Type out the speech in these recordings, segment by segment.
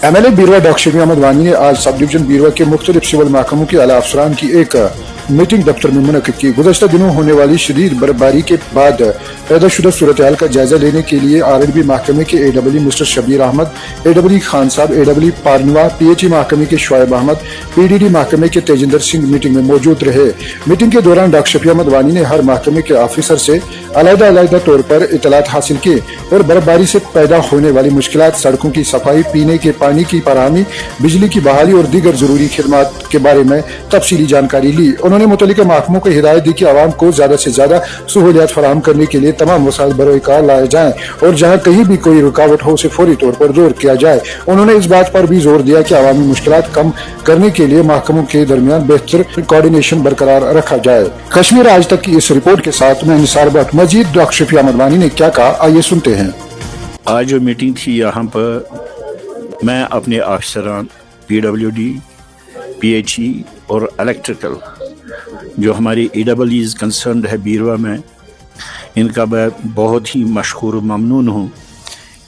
MLA बीरवा doctor Shafi Ahmad वानी ने आज सब डिवीजन बीरवा के मुख्तलिफ सिविल महकमों के आला अफसरान की एक मीटिंग दफ्तर में मुनक्किद की। गुज़श्ता दिनों होने वाली शदीद बर्फबारी के बाद पैदा शुदा सूरत हाल का जायजा लेने के लिए RNB महकमे के AEE mister Shabir Ahmad, AEE Khan साहब, AEE पारनवा, PHE महकमे के शुआइब अहमद, PDD महकमे के तेजिंदर सिंह मीटिंग में मौजूद रहे। मीटिंग के दौरान डॉक्टर शफी अहमद वानी ने हर महकमे के ऑफिसर से अलग-अलग तौर पर इतलात हासिल की और बर्फबारी से पैदा होने वाली मुश्किलात, सड़कों की सफाई, पीने के पानी की फराहमी, बिजली की बहाली और दीगर जरूरी खिदमात के बारे में तफसीली जानकारी ली। उन्होंने मुतल्लिका महकमों को हिदायत दी कि आवाम को ज्यादा से ज्यादा सहूलियात फराहम करने के लिए तमाम वसाइल बरोकार लाए जाएं और जहां कहीं भी कोई रुकावट हो उसे फौरी तौर पर दूर किया जाए। उन्होंने इस बात पर भी जोर दिया कि आवामी मुश्किलात कम करने के लिए महकमों के दरमियान बेहतर कोऑर्डिनेशन बरकरार रखा जाए। कश्मीर आज तक की इस रिपोर्ट के साथ मैं निसार भट्ट। मजीद डॉक्टर शफी अहमद वानी ने क्या कहा, आइए सुनते हैं। आज जो मीटिंग थी यहाँ पर मैं अपने अफसरान PWD, PHE और इलेक्ट्रिकल जो हमारी AEEs कंसर्न है बीरवा में, इनका मैं बहुत ही मशकूर ममनून हूँ,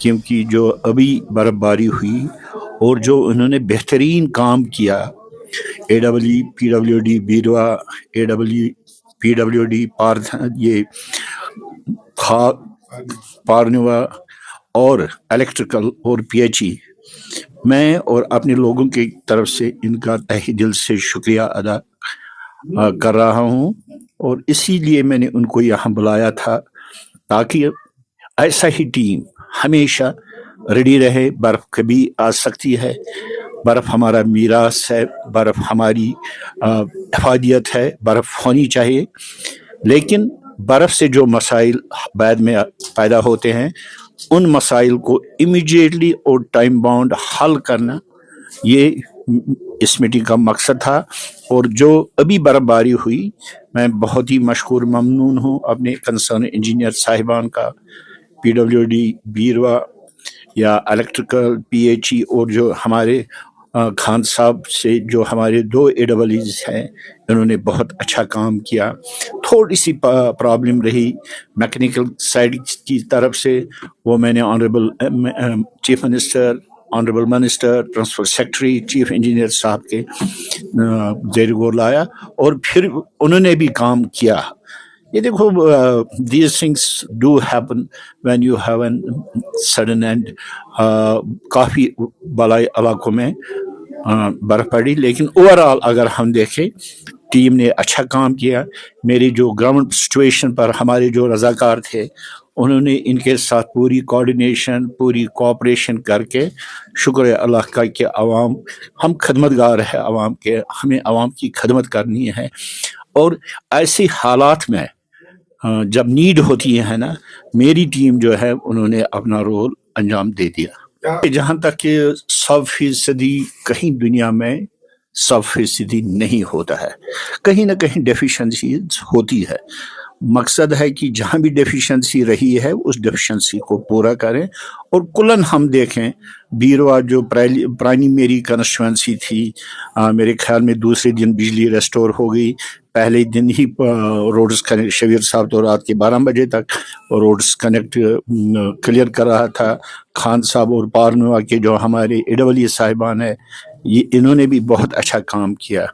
क्योंकि जो अभी बर्फबारी हुई और जो उन्होंने बेहतरीन काम किया, AEE PWD बीरवा, AEE PWD पारनवा और इलेक्ट्रिकल और PHE, मैं और अपने लोगों की तरफ से इनका तहे दिल से शुक्रिया अदा कर रहा हूँ। और इसीलिए मैंने उनको यहाँ बुलाया था ताकि ऐसा ही टीम हमेशा रेडी रहे। बर्फ़ कभी आ सकती है, बर्फ़ हमारा मीरास है, बर्फ़ हमारी अफादियत है, बर्फ़ होनी चाहिए। लेकिन बर्फ़ से जो मसाइल बाद में पैदा होते हैं, उन मसाइल को इमीडिएटली और टाइम बाउंड हल करना, ये इस मीटिंग का मकसद था। और जो अभी बर्फबारी हुई, मैं बहुत ही मशकूर ममनून हूँ अपने कंसर्न इंजीनियर साहिबान का, PWD बीरवा या इलेक्ट्रिकल PHE और जो हमारे खान साहब से जो हमारे 2 AEEs हैं, इन्होंने बहुत अच्छा काम किया। थोड़ी सी प्रॉब्लम रही मैकेनिकल साइड की तरफ से, वो मैंने honourable chief minister, honourable minister, principal secretary, chief engineer साहब के ज़ेर गौर लाया और फिर उन्होंने भी काम किया। ये देखो, these things do happen when you have an sudden and काफ़ी बड़े इलाकों में बर्फ पड़ी, लेकिन ओवरऑल अगर हम देखें, टीम ने अच्छा काम किया। मेरी जो ग्राउंड सिचुएशन पर हमारे जो रज़ाकार थे, उन्होंने इनके साथ पूरी कोऑर्डिनेशन, पूरी कोऑपरेशन करके, शुक्र है अल्लाह का कि आवाम, हम खदमतगार है आवाम के, हमें आवाम की खदमत करनी है। और ऐसे हालात में जब नीड होती है ना, मेरी टीम जो है उन्होंने अपना रोल अंजाम दे दिया। जहाँ तक कि 100% कहीं दुनिया में 100% नहीं होता है, कहीं ना कहीं डेफिशिएंसीज होती है। मकसद है कि जहाँ भी डेफिशिएंसी रही है उस डेफिशिएंसी को पूरा करें। और कुलन हम देखें, बीरवा जो पुरानी मेरी कंस्टिट्यूंसी थी, मेरे ख्याल में दूसरे दिन बिजली रेस्टोर हो गई। पहले दिन ही रोड्स कनेक्ट, शबीर साहब तो रात के 12 बजे तक रोड्स कनेक्ट क्लियर कर रहा था। खान साहब और पारनवा के जो हमारे AEE साहिबान है, ये इन्होंने भी बहुत अच्छा काम किया।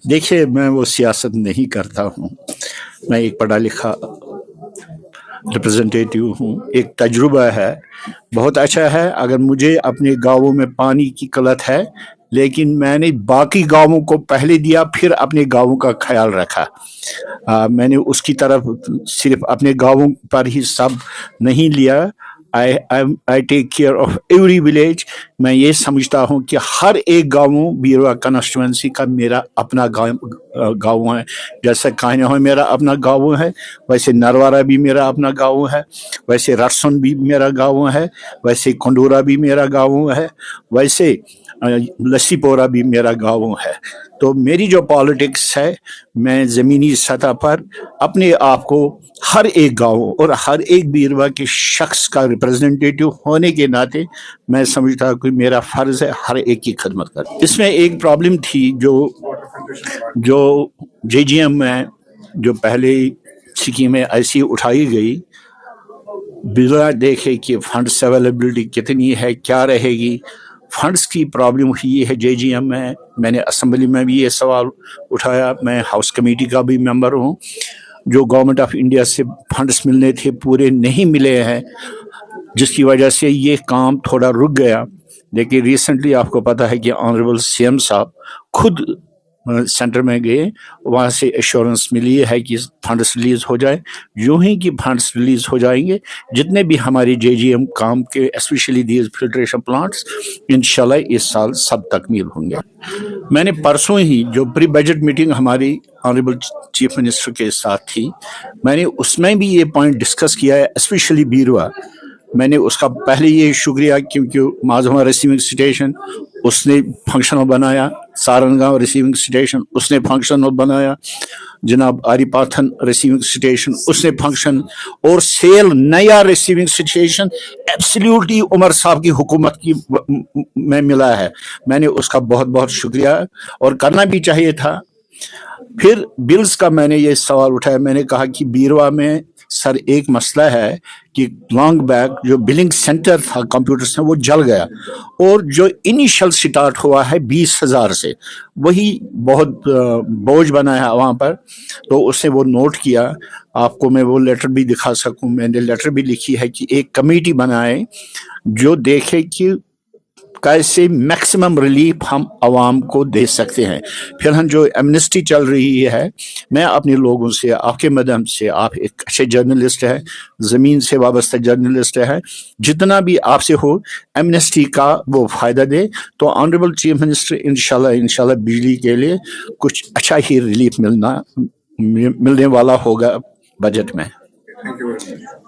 देखिए, मैं वो सियासत नहीं करता हूँ, मैं एक पढ़ा लिखा रिप्रेजेंटेटिव हूँ। एक तजुर्बा है, बहुत अच्छा है। अगर मुझे अपने गाँवों में पानी की किल्लत है, लेकिन मैंने बाकी गाँवों को पहले दिया, फिर अपने गाँवों का ख्याल रखा। मैंने उसकी तरफ सिर्फ अपने गाँवों पर ही सब नहीं लिया। I take care of every village. मैं ये समझता हूँ कि हर एक गाँव बीरवा कंस्टिट्यूंसी का मेरा अपना गाँव है। जैसे कान्हा मेरा अपना गाँव है, वैसे नरवारा भी मेरा अपना गाँव है, वैसे रटसन भी मेरा गाँव है, वैसे कंडोरा भी मेरा गाँव है, वैसे लस्सीपोरा भी मेरा गाँव है। तो मेरी जो पॉलिटिक्स है, मैं ज़मीनी सतह पर अपने आप को हर एक गाँव और हर एक बीरवा के शख्स का रिप्रेजेंटेटिव होने के नाते मैं समझता हूँ कि मेरा फ़र्ज़ है हर एक की खिदमत कर। इसमें एक प्रॉब्लम थी जो JGM में जो पहले स्कीमें ऐसी उठाई गई, बिना देखे कि फंड्स अवेलेबिलिटी कितनी है, क्या रहेगी, फंड्स की प्रॉब्लम हुई है JGM में, मैंने असम्बली में भी ये सवाल उठाया, मैं हाउस कमेटी का भी मेंबर हूँ। जो गवर्नमेंट ऑफ इंडिया से फंड्स मिलने थे पूरे नहीं मिले हैं, जिसकी वजह से ये काम थोड़ा रुक गया। लेकिन रिसेंटली आपको पता है कि ऑनरेबल CM साहब खुद सेंटर में गए, वहाँ से एश्योरेंस मिली है कि फंड्स रिलीज हो जाए। यूं ही कि फंड्स रिलीज हो जाएंगे, जितने भी हमारे JGM काम के स्पेशली दीज फिल्ट्रेशन प्लांट्स इंशाल्लाह इस साल सब तकमील होंगे। मैंने परसों ही जो प्री बजट मीटिंग हमारी ऑनरेबल चीफ मिनिस्टर के साथ थी, मैंने उसमें भी ये पॉइंट डिस्कस किया है, स्पेशली बीरवा। मैंने उसका पहले ये शुक्रिया, क्योंकि माजमा रिसीविंग स्टेशन उसने फंक्शनल बनाया, सारनगांव रिसीविंग स्टेशन उसने फंक्शनल बनाया, जनाब आरिपाथन रिसीविंग स्टेशन उसने फंक्शन, और सेल नया रिसीविंग स्टेशन एब्सोल्युटली उमर साहब की हुकूमत की में मिला है। मैंने उसका बहुत बहुत शुक्रिया, और करना भी चाहिए था। फिर बिल्स का मैंने ये सवाल उठाया, मैंने कहा कि बीरवा में सर एक मसला है कि लॉन्ग बैक जो बिलिंग सेंटर था कंप्यूटर्स में वो जल गया, और जो इनिशियल स्टार्ट हुआ है 20,000 से, वही बहुत बोझ बना है वहाँ पर। तो उसने वो नोट किया, आपको मैं वो लेटर भी दिखा सकूं, मैंने लेटर भी लिखी है कि एक कमेटी बनाए जो देखे कि कैसे मैक्सिमम रिलीफ हम आवाम को दे सकते हैं। फिर हम जो एमनेस्टी चल रही है, मैं अपने लोगों से, आपके माध्यम से, आप एक अच्छे जर्नलिस्ट हैं, ज़मीन से वाबस्ता जर्नलिस्ट है, जितना भी आपसे हो एमनेस्टी का वो फ़ायदा दे, तो ऑनरेबल चीफ मिनिस्टर इंशाल्लाह बिजली के लिए कुछ अच्छा ही रिलीफ मिलने वाला होगा बजट में।